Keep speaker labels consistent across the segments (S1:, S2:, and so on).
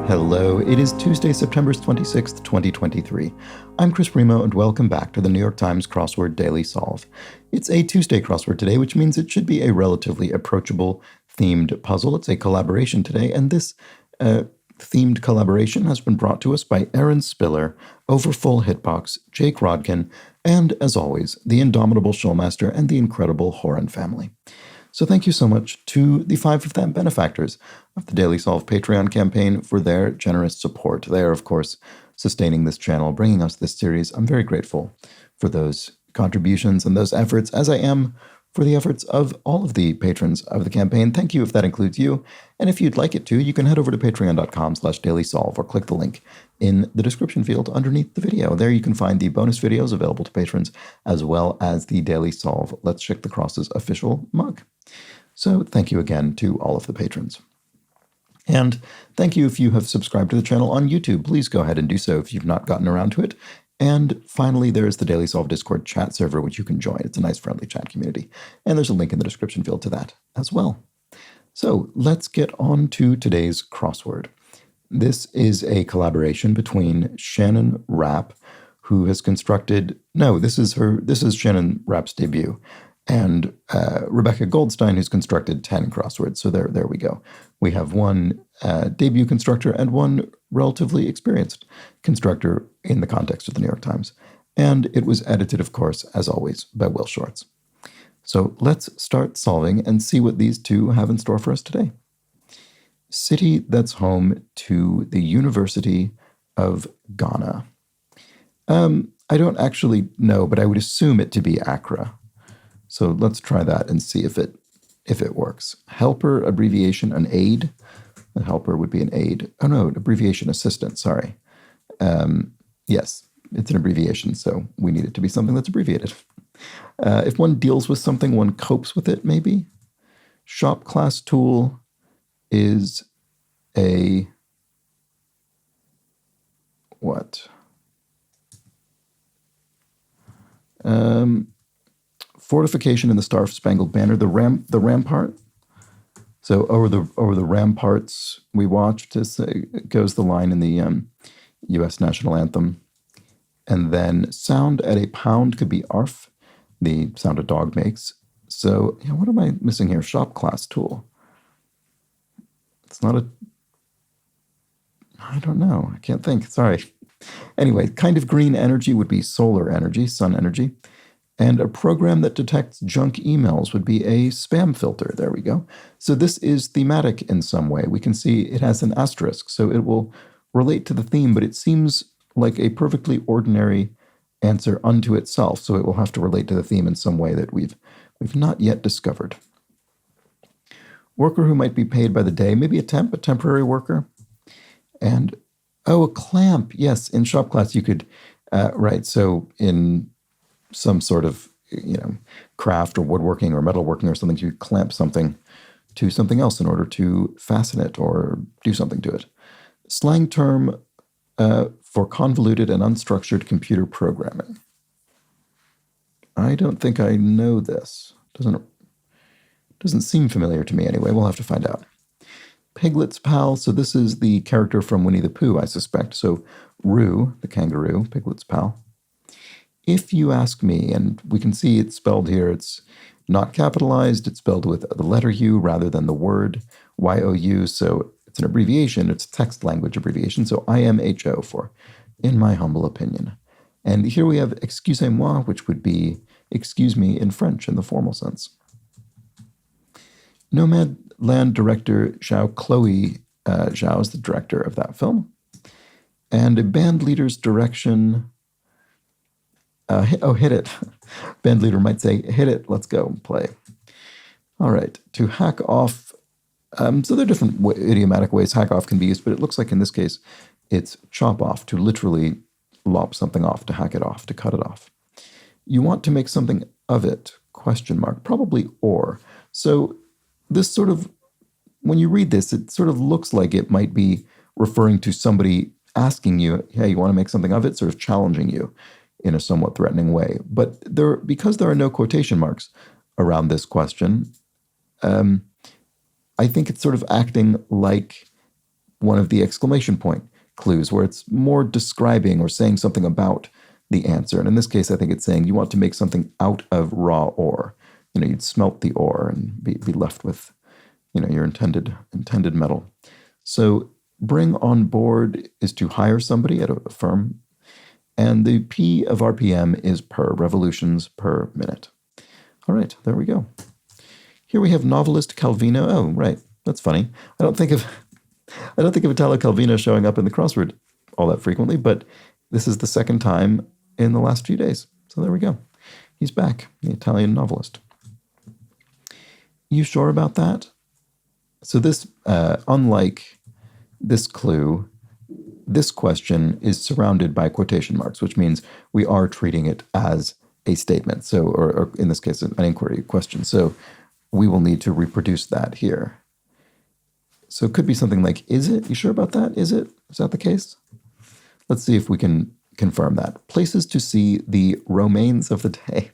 S1: Hello, it is Tuesday, September 26th, 2023. I'm Chris Primo, and welcome back to the New York Times Crossword Daily Solve. It's a Tuesday crossword today, which means it should be a relatively approachable themed puzzle. It's a collaboration today, and this themed collaboration has been brought to us by Aaron Spiller, Overfull Hitbox, Jake Rodkin, and, as always, the indomitable Showmaster and the incredible Horan family. So thank you so much to the 5 of them benefactors of the Daily Solve Patreon campaign for their generous support. They are, of course, sustaining this channel, bringing us this series. I'm very grateful for those contributions and those efforts, as I am for the efforts of all of the patrons of the campaign. Thank you if that includes you. And if you'd like it to, you can head over to patreon.com/dailysolve or click the link in the description field underneath the video. There you can find the bonus videos available to patrons, as well as the Daily Solve Let's Check the Crosses official mug. So thank you again to all of the patrons. And thank you if you have subscribed to the channel on YouTube. Please go ahead and do so if you've not gotten around to it. And finally, there's the Daily Solve Discord chat server, which you can join. It's a nice, friendly chat community. And there's a link in the description field to that as well. So let's get on to today's crossword. This is a collaboration between Shannon Rapp, who has constructed... No, this is Shannon Rapp's debut. And Rebecca Goldstein, who's constructed 10 crosswords. So there we go. We have one debut constructor and one relatively experienced constructor in the context of the New York Times. And it was edited, of course, as always, by Will Shortz. So let's start solving and see what these two have in store for us today. City that's home to the University of Ghana. I don't actually know, but I would assume it to be Accra. So let's try that and see if it works. Helper, abbreviation, an aide. A helper would be an aide. Oh no, abbreviation assistant, sorry. Yes, it's an abbreviation, so we need it to be something that's abbreviated. If one deals with something, one copes with it, maybe. Shop class tool is a... what? Fortification in the Star-Spangled Banner, the rampart. So over the ramparts we watched, goes the line in the U.S. national anthem. And then sound at a pound could be ARF, the sound a dog makes. So what am I missing here? Shop class tool. It's not a... I don't know. I can't think. Sorry. Anyway, kind of green energy would be solar energy, sun energy. And a program that detects junk emails would be a spam filter. There we go. So this is thematic in some way. We can see it has an asterisk, so it will relate to the theme, but it seems like a perfectly ordinary answer unto itself, so it will have to relate to the theme in some way that we've not yet discovered. Worker who might be paid by the day, maybe a temporary worker. And, a clamp. Yes, in shop class you could, right, so in some sort of, craft or woodworking or metalworking or something, you clamp something to something else in order to fasten it or do something to it. Slang term for convoluted and unstructured computer programming. I don't think I know this. Doesn't seem familiar to me anyway. We'll have to find out. Piglet's pal. So this is the character from Winnie the Pooh, I suspect. So Roo, the kangaroo, Piglet's pal. If you ask me, and we can see it's spelled here, it's not capitalized, it's spelled with the letter U rather than the word Y-O-U, so it's an abbreviation, it's a text language abbreviation, so IMHO for in my humble opinion. And here we have excusez-moi, which would be excuse me in French in the formal sense. Nomadland director Chloe Zhao is the director of that film. And a band leader's direction... hit it. Band leader might say, hit it, let's go, play. All right, to hack off. So there are different idiomatic ways hack off can be used, but it looks like in this case, it's chop off, to literally lop something off, to hack it off, to cut it off. You want to make something of it, question mark, probably or. So this sort of, when you read this, it sort of looks like it might be referring to somebody asking you, hey, you want to make something of it, sort of challenging you in a somewhat threatening way. But because there are no quotation marks around this question, I think it's sort of acting like one of the exclamation point clues where it's more describing or saying something about the answer. And in this case, I think it's saying you want to make something out of raw ore. You'd smelt the ore and be left with, your intended metal. So bring on board is to hire somebody at a firm. And the P of RPM is per, revolutions per minute. All right, there we go. Here we have novelist Calvino. Oh, right, that's funny. I don't think of Italo Calvino showing up in the crossword all that frequently, but this is the second time in the last few days. So there we go. He's back, the Italian novelist. You sure about that? So this, unlike this clue, this question is surrounded by quotation marks, which means we are treating it as a statement. So, or in this case, an inquiry question. So we will need to reproduce that here. So it could be something like, is it? You sure about that? Is it? Is that the case? Let's see if we can confirm that. Places to see the Romains of the Day.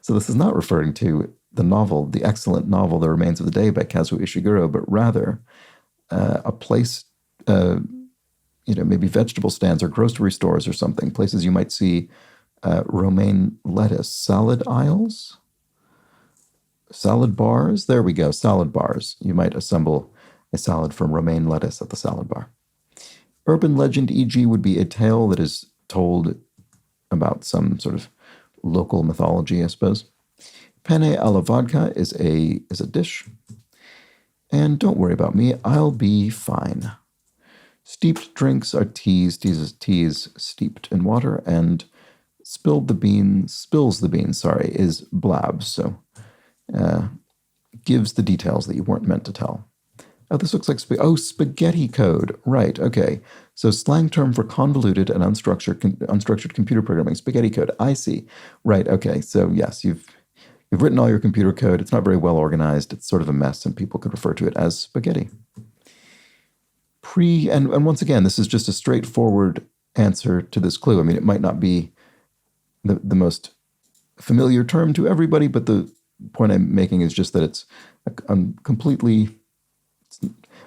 S1: So this is not referring to the novel, the excellent novel, The Remains of the Day by Kazuo Ishiguro, but rather a place, maybe vegetable stands or grocery stores or something, places you might see romaine lettuce. Salad aisles? Salad bars? There we go, salad bars. You might assemble a salad from romaine lettuce at the salad bar. Urban legend, e.g., would be a tale that is told about some sort of local mythology, I suppose. Penne alla vodka is a dish. And don't worry about me, I'll be fine. Steeped drinks are teas. Teas steeped in water, and spills the beans, is blabs. So gives the details that you weren't meant to tell. Oh, this looks like spaghetti code. Right, okay. So slang term for convoluted and unstructured computer programming, spaghetti code. I see. Right, okay. So yes, you've written all your computer code. It's not very well organized. It's sort of a mess, and people could refer to it as spaghetti. And once again, this is just a straightforward answer to this clue. I mean, it might not be the most familiar term to everybody, but the point I'm making is just that it's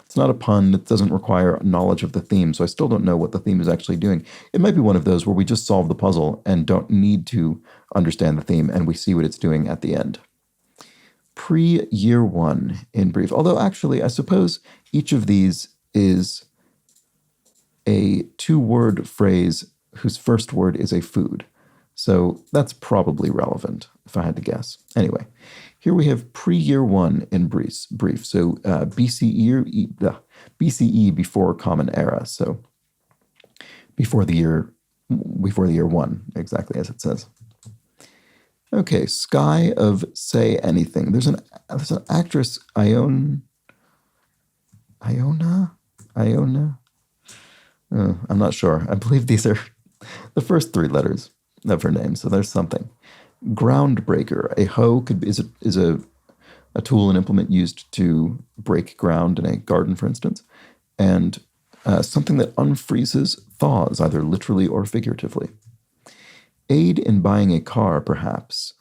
S1: it's not a pun. It doesn't require knowledge of the theme, so I still don't know what the theme is actually doing. It might be one of those where we just solve the puzzle and don't need to understand the theme, and we see what it's doing at the end. Pre-year one in brief. Although actually, I suppose each of these is a two-word phrase whose first word is a food. So that's probably relevant, if I had to guess. Anyway, here we have pre-year one in brief. So BCE before Common Era. So before the year one, exactly as it says. Okay, Sky of Say Anything. There's an actress, Iona. I'm not sure. I believe these are the first three letters of her name, so there's something. Groundbreaker. A hoe is a tool and implement used to break ground in a garden, for instance, and something that unfreezes thaws, either literally or figuratively. Aid in buying a car, perhaps.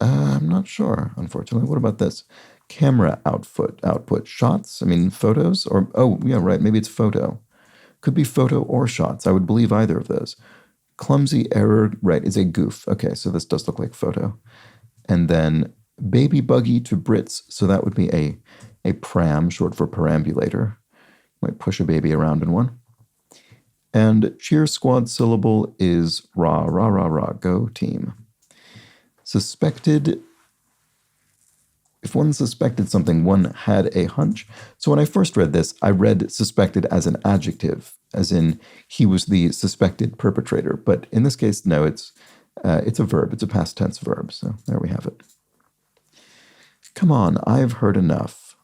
S1: I'm not sure, unfortunately. What about this? Camera output. Shots? I mean, photos? Or, oh, yeah, right, maybe it's photo. Could be photo or shots. I would believe either of those. Clumsy error, right, is a goof. Okay, so this does look like photo. And then baby buggy to Brits, so that would be a pram, short for perambulator. Might push a baby around in one. And cheer squad syllable is rah, rah, rah, rah, go team. Suspected. If one suspected something, one had a hunch. So when I first read this, I read suspected as an adjective, as in he was the suspected perpetrator. But in this case, no, it's a verb. It's a past tense verb. So there we have it. Come on, I've heard enough.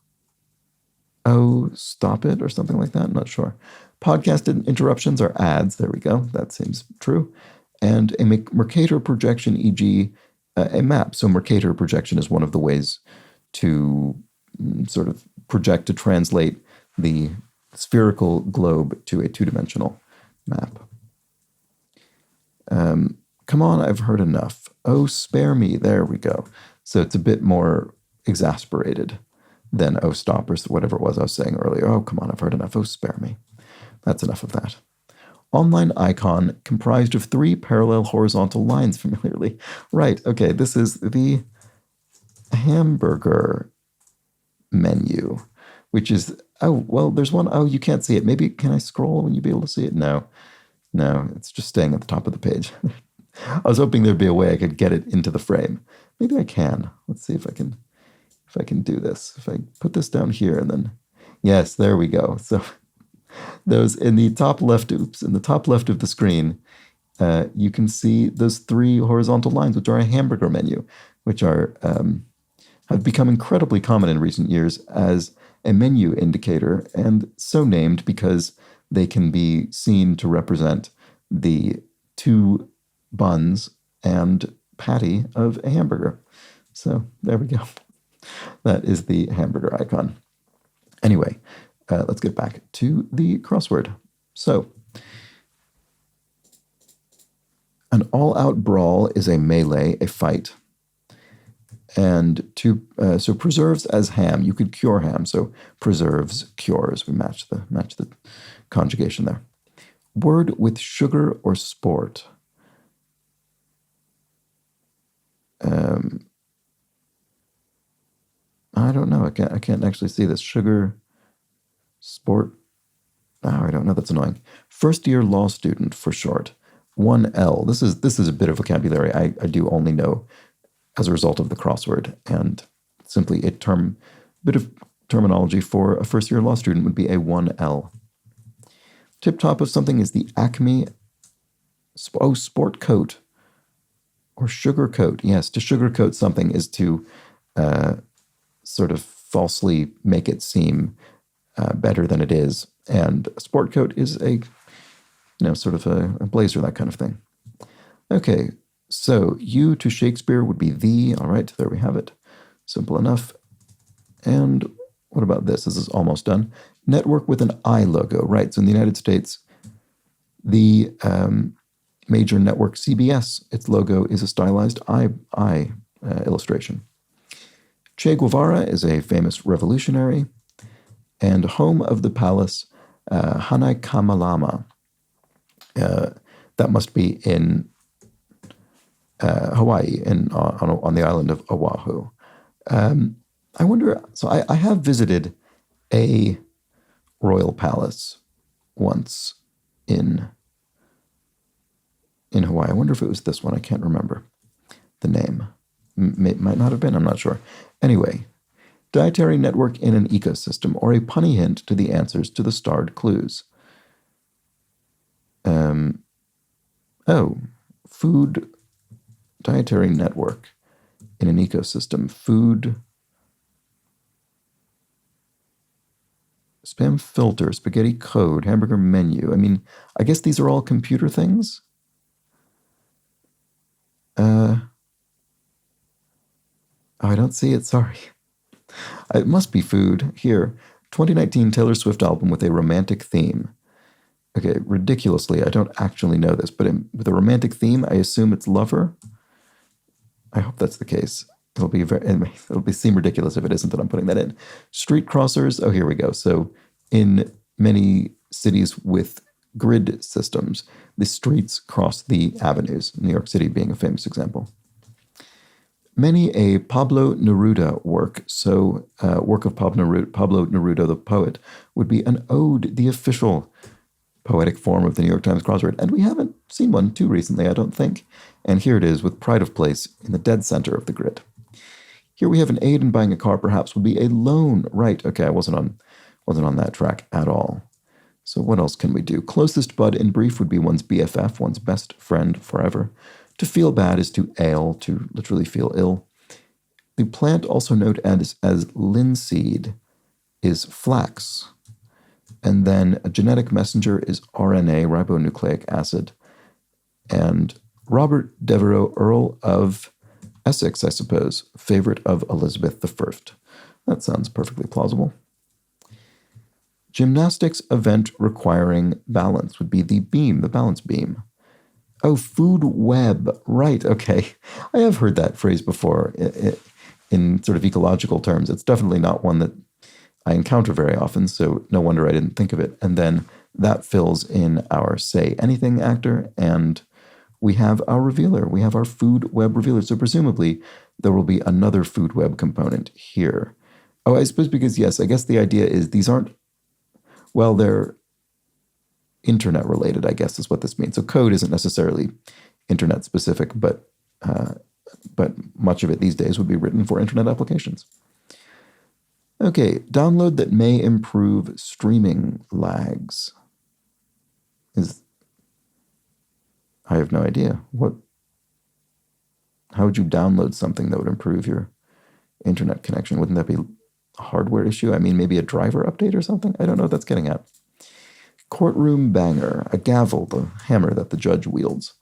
S1: Oh, stop it, or something like that. I'm not sure. Podcast interruptions are ads. There we go. That seems true. And a Mercator projection, e.g., a map. So Mercator projection is one of the ways to sort of project, to translate the spherical globe to a two-dimensional map. Come on, I've heard enough. Oh, spare me. There we go. So it's a bit more exasperated then oh stop, or whatever it was I was saying earlier. Oh, come on, I've heard enough. Oh, spare me. That's enough of that. Online icon comprised of 3 parallel horizontal lines familiarly. Right, okay, this is the hamburger menu, which is, oh, well, there's one, oh, you can't see it. Maybe, can I scroll? Will you be able to see it? No, it's just staying at the top of the page. I was hoping there'd be a way I could get it into the frame. Maybe I can. Let's see if I can do this. If I put this down here and then, yes, there we go. So those in the top left, in the top left of the screen, you can see those 3 horizontal lines, which are a hamburger menu, which are have become incredibly common in recent years as a menu indicator, and so named because they can be seen to represent the 2 buns and patty of a hamburger. So there we go. That is the hamburger icon. Anyway, let's get back to the crossword. So, an all-out brawl is a melee, a fight. And so preserves as ham. You could cure ham. So preserves, cures. We match the conjugation there. Word with sugar or sport. I don't know. I can't actually see this. Sugar, sport. Oh, I don't know. That's annoying. First year law student for short. 1L. This is a bit of vocabulary I do only know as a result of the crossword, and simply bit of terminology for a first year law student would be a 1L. Tip top of something is the Acme sport coat or sugar coat. Yes, to sugarcoat something is to sort of falsely make it seem better than it is, and a sport coat is a sort of a blazer, that kind of thing. Okay. So, you to Shakespeare would be the. All right, there we have it. Simple enough. And what about this? This is almost done. Network with an I logo. Right, so in the United States, the major network CBS, its logo is a stylized I illustration. Che Guevara is a famous revolutionary. And home of the palace, Hanai Kamalama. That must be in Hawaii, on the island of Oahu. I wonder, so I have visited a royal palace once in Hawaii. I wonder if it was this one. I can't remember the name. Might not have been, I'm not sure. Anyway, dietary network in an ecosystem, or a punny hint to the answers to the starred clues. Food dietary network in an ecosystem. Food, spam filter, spaghetti code, hamburger menu. I mean, I guess these are all computer things. I don't see it, sorry. It must be food. Here, 2019 Taylor Swift album with a romantic theme. Okay, ridiculously, I don't actually know this, but with a romantic theme, I assume it's Lover. I hope that's the case. It'll seem ridiculous if it isn't that I'm putting that in. Street crossers. Oh, here we go. So in many cities with grid systems, the streets cross the avenues, New York City being a famous example. Many a Pablo Neruda work, so work of Pablo Neruda, the poet, would be an ode, the official poetic form of the New York Times crossword. And we haven't seen one too recently, I don't think. And here it is with pride of place in the dead center of the grid. Here we have an aid in buying a car, perhaps, would be a loan. Right, okay, I wasn't on that track at all. So what else can we do? Closest bud in brief would be one's BFF, one's best friend forever. To feel bad is to ail, to literally feel ill. The plant, also known as linseed, is flax. And then a genetic messenger is RNA, ribonucleic acid. And Robert Devereux, Earl of Essex, I suppose, favorite of Elizabeth I. That sounds perfectly plausible. Gymnastics event requiring balance would be the beam, the balance beam. Oh, food web. Right, okay. I have heard that phrase before in sort of ecological terms. It's definitely not one that I encounter very often, so no wonder I didn't think of it. And then that fills in our Say Anything actor, and we have our revealer. We have our food web revealer. So presumably there will be another food web component here. Oh, I suppose because, yes, I guess the idea is these aren't, well, they're internet related, I guess is what this means. So code isn't necessarily internet specific, but much of it these days would be written for internet applications. Okay, download that may improve streaming lags. I have no idea. How would you download something that would improve your internet connection? Wouldn't that be a hardware issue? I mean, maybe a driver update or something? I don't know what that's getting at. Courtroom banger, a gavel, the hammer that the judge wields.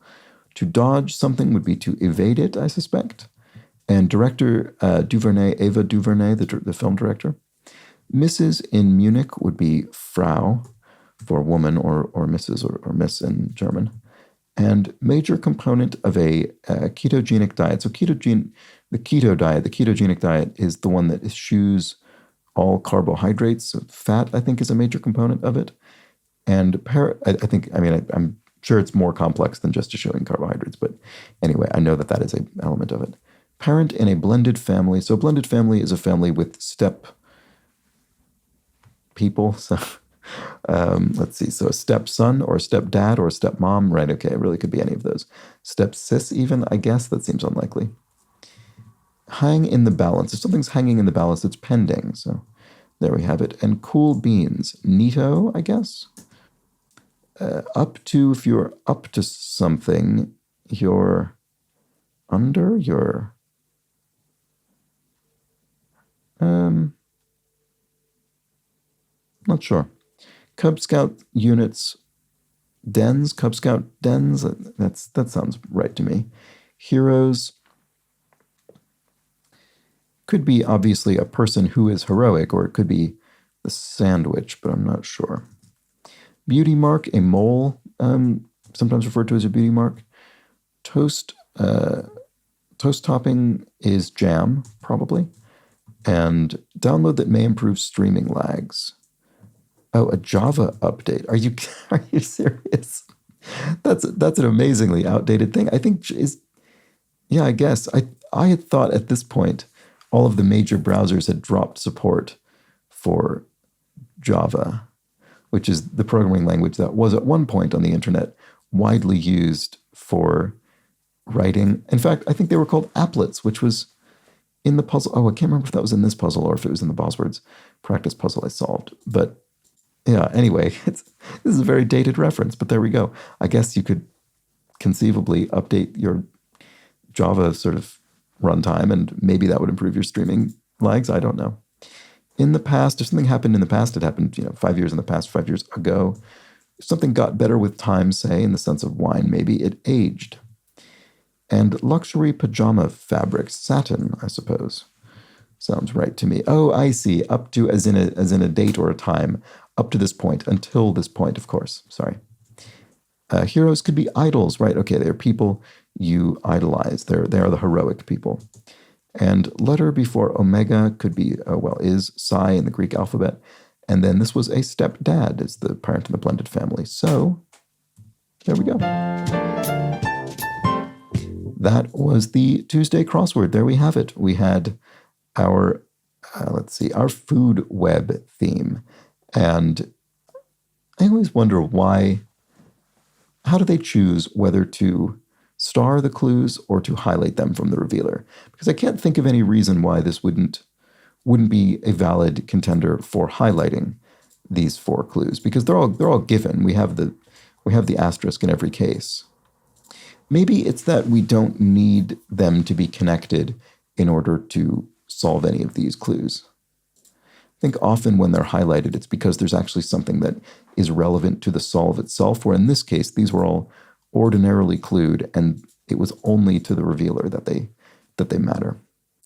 S1: To dodge something would be to evade it, I suspect. And director DuVernay, Ava DuVernay, the film director. Mrs. in Munich would be Frau for woman, or Mrs. or Miss in German. And major component of a ketogenic diet. So the ketogenic diet is the one that eschews all carbohydrates. So fat, I think, is a major component of it. And I'm sure it's more complex than just eschewing carbohydrates. But anyway, I know that is an element of it. Parent in a blended family. So a blended family is a family with step people. So let's see. So a stepson or a stepdad or a stepmom. Right. Okay. It really could be any of those. Stepsis even, I guess. That seems unlikely. Hang in the balance. If something's hanging in the balance, it's pending. So there we have it. And cool beans. Neato, I guess. If you're up to something, you're under, not sure. Cub Scout units, dens, Cub Scout dens, that sounds right to me. Heroes could be obviously a person who is heroic, or it could be the sandwich, but I'm not sure. Beauty mark, a mole, sometimes referred to as a beauty mark. Toast topping is jam, probably. And download that may improve streaming lags. Oh, a Java update. Are you serious? That's an amazingly outdated thing. I think I guess. I had thought at this point all of the major browsers had dropped support for Java, which is the programming language that was at one point on the internet widely used for writing. In fact, I think they were called applets, which was in the puzzle. Oh, I can't remember if that was in this puzzle or if it was in the Boswords practice puzzle I solved. But yeah, anyway, this is a very dated reference, but there we go. I guess you could conceivably update your Java sort of runtime, and maybe that would improve your streaming lags. I don't know. In the past, if something happened in the past, it happened 5 years in the past, 5 years ago. If something got better with time, say, in the sense of wine, maybe it aged. And luxury pajama fabric, satin, I suppose. Sounds right to me. Oh, I see. Up to, as in a date or a time, up to this point, until this point, of course. Sorry. Heroes could be idols, right? Okay, they're people you idolize. They are the heroic people. And letter before omega could be, is psi in the Greek alphabet. And then this was a stepdad, is the parent in the blended family. So there we go. That was the Tuesday crossword. There we have it. We had our, our food web theme. And I always wonder how do they choose whether to star the clues or to highlight them from the revealer? Because I can't think of any reason why this wouldn't be a valid contender for highlighting these 4 clues, because they're all given. We have the asterisk in every case. Maybe it's that we don't need them to be connected in order to solve any of these clues. I think often when they're highlighted, it's because there's actually something that is relevant to the solve itself, where in this case, these were all ordinarily clued, and it was only to the revealer that they matter.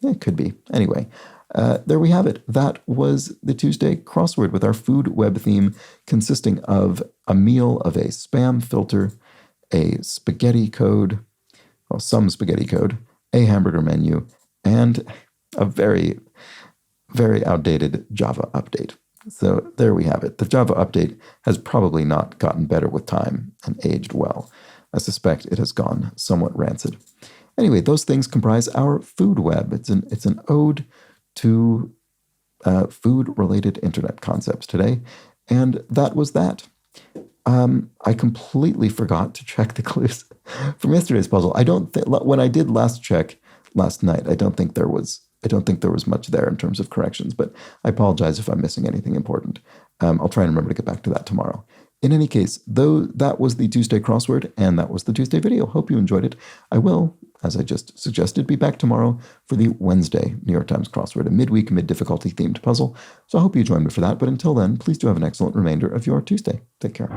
S1: It could be. Anyway, there we have it. That was the Tuesday crossword with our food web theme consisting of a meal of a spam filter, a spaghetti code, some spaghetti code, a hamburger menu, and a very, very outdated Java update. So there we have it. The Java update has probably not gotten better with time and aged well. I suspect it has gone somewhat rancid. Anyway, those things comprise our food web. It's an ode to food-related internet concepts today, and that was that. I completely forgot to check the clues from yesterday's puzzle. I don't think when I did last check last night, I don't think there was much there in terms of corrections, but I apologize if I'm missing anything important. I'll try and remember to get back to that tomorrow. In any case, though, that was the Tuesday crossword, and that was the Tuesday video. Hope you enjoyed it. I will, as I just suggested, be back tomorrow for the Wednesday New York Times crossword, a midweek, mid-difficulty themed puzzle. So I hope you join me for that. But until then, please do have an excellent remainder of your Tuesday. Take care.